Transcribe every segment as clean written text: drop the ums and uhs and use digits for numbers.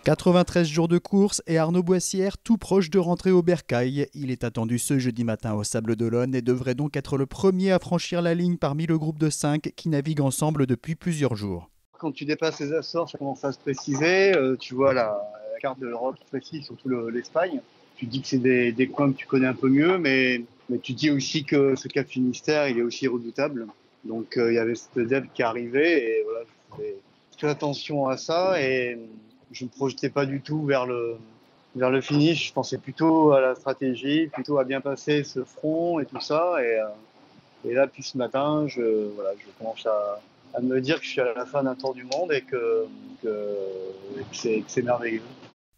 93 jours de course et Arnaud Boissière tout proche de rentrer au bercail. Il est attendu ce jeudi matin au Sables-d'Olonne et devrait donc être le premier à franchir la ligne parmi le groupe de 5 qui navigue ensemble depuis plusieurs jours. Quand tu dépasses les Açores, ça commence à se préciser. Tu vois la carte de l'Europe qui précise, surtout l'Espagne. Tu te dis que c'est des coins que tu connais un peu mieux, mais tu te dis aussi que ce Cap Finistère, il est aussi redoutable. Donc il y avait cette dette qui arrivait et voilà, je faisais très attention à ça et je ne me projetais pas du tout vers le finish. Je pensais plutôt à la stratégie, plutôt à bien passer ce front et tout ça. Et là, depuis ce matin, je commence à me dire que je suis à la fin d'un tour du monde et que c'est merveilleux.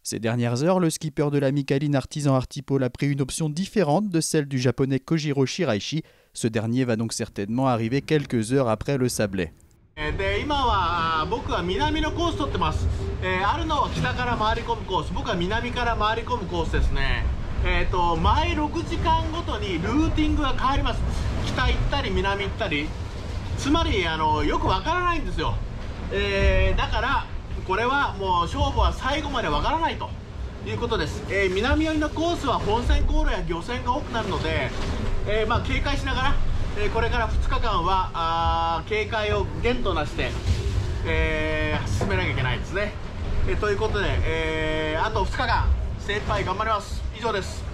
Ces dernières heures, le skipper de la Micaline Artisan Artipole a pris une option différente de celle du japonais Kojiro Shiraishi. Ce dernier va donc certainement arriver quelques heures après le Sablé. 今は僕は南のコース取ってます。あるのは北から回り込むコース、僕は南から回り込むコースですね。毎6時間ごとにルーティングが変わります。北行ったり南行ったり、つまりよくわからないんですよ。だからこれはもう勝負は最後までわからないということです。南寄りのコースは本線航路や漁船が多くなるので、警戒しながら。これから2日間は警戒を厳となして、進めなきゃいけないですね。ということで、あと2日間精一杯頑張ります。以上です。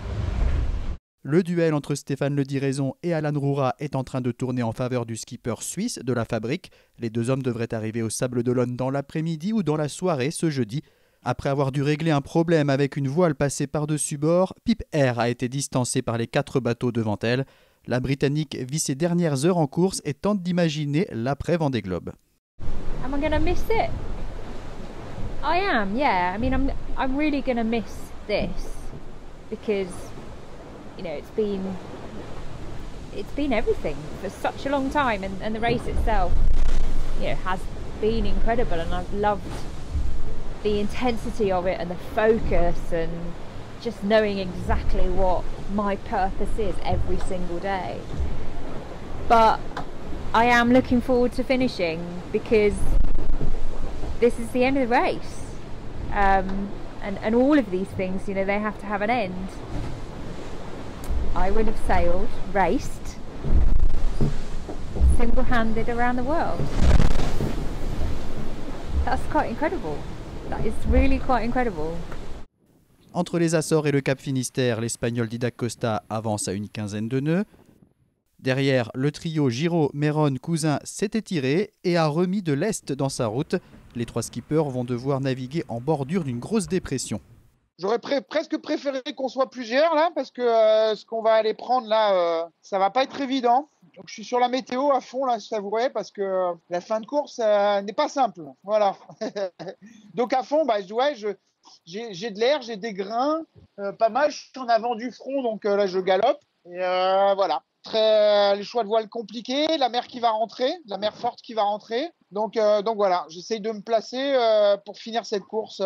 Le duel entre Stéphane Le Diraison et Alan Roura est en train de tourner en faveur du skipper suisse de la fabrique. Les deux hommes devraient arriver au Sables-d'Olonne dans l'après-midi ou dans la soirée ce jeudi. Après avoir dû régler un problème avec une voile passée par-dessus bord, Pip Air a été distancée par les 4 bateaux devant elle. La Britannique vit ses dernières heures en course et tente d'imaginer l'après-Vendée Globe. Am I going to miss it? I am, yeah. I mean, I'm really going to miss this because, you know, it's been everything for such a long time, and the race itself, you know, has been incredible, and I've loved the intensity of it and the focus and just knowing exactly what my purpose is every single day. But I am looking forward to finishing because this is the end of the race. And all of these things, you know, they have to have an end. I would have sailed, raced, single-handed around the world. That's quite incredible. That is really quite incredible. Entre les Açores et le Cap Finistère, l'Espagnol Didac Costa avance à une quinzaine de nœuds. Derrière, le trio Giraud, Meron, Cousin s'est étiré et a remis de l'Est dans sa route. Les 3 skippers vont devoir naviguer en bordure d'une grosse dépression. J'aurais presque préféré qu'on soit plusieurs là, parce que ce qu'on va aller prendre là, ça va pas être évident. Donc je suis sur la météo à fond là, savourer, parce que la fin de course n'est pas simple. Voilà. Donc à fond, j'ai de l'air, j'ai des grains, pas mal. Je suis en avant du front, donc là je galope. Et voilà. Les choix de voile compliqués, la mer qui va rentrer, la mer forte qui va rentrer. Donc voilà, j'essaye de me placer pour finir cette course.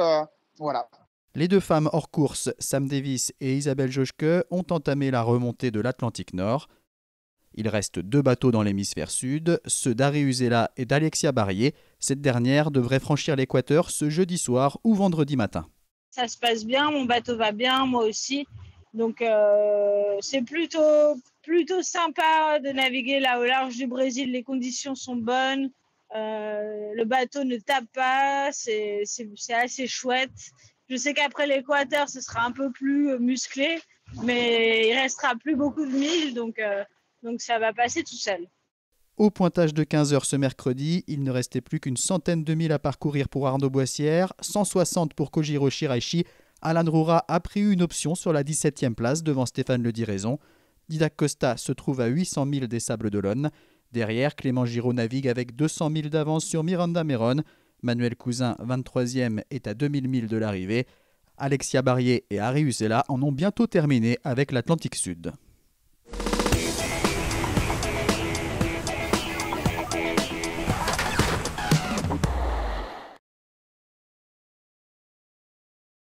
Voilà. Les 2 femmes hors course, Sam Davis et Isabelle Joschke, ont entamé la remontée de l'Atlantique Nord. Il reste 2 bateaux dans l'hémisphère sud, ceux d'Ari Uzela et d'Alexia Barrier. Cette dernière devrait franchir l'équateur ce jeudi soir ou vendredi matin. Ça se passe bien, mon bateau va bien, moi aussi. Donc c'est plutôt sympa de naviguer là au large du Brésil. Les conditions sont bonnes, le bateau ne tape pas, c'est assez chouette. Je sais qu'après l'équateur, ce sera un peu plus musclé, mais il restera plus beaucoup de milles, donc ça va passer tout seul. Au pointage de 15 h ce mercredi, il ne restait plus qu'une centaine de milles à parcourir pour Arnaud Boissière, 160 pour Kojiro Shiraishi. Alan Roura a pris une option sur la 17e place devant Stéphane Le Diraison. Didac Costa se trouve à 800 000 des Sables-d'Olonne. Derrière, Clément Giraud navigue avec 200 000 d'avance sur Miranda Meron. Manuel Cousin, 23e, est à 2000 milles de l'arrivée. Alexia Barrier et Ari Uzela en ont bientôt terminé avec l'Atlantique Sud.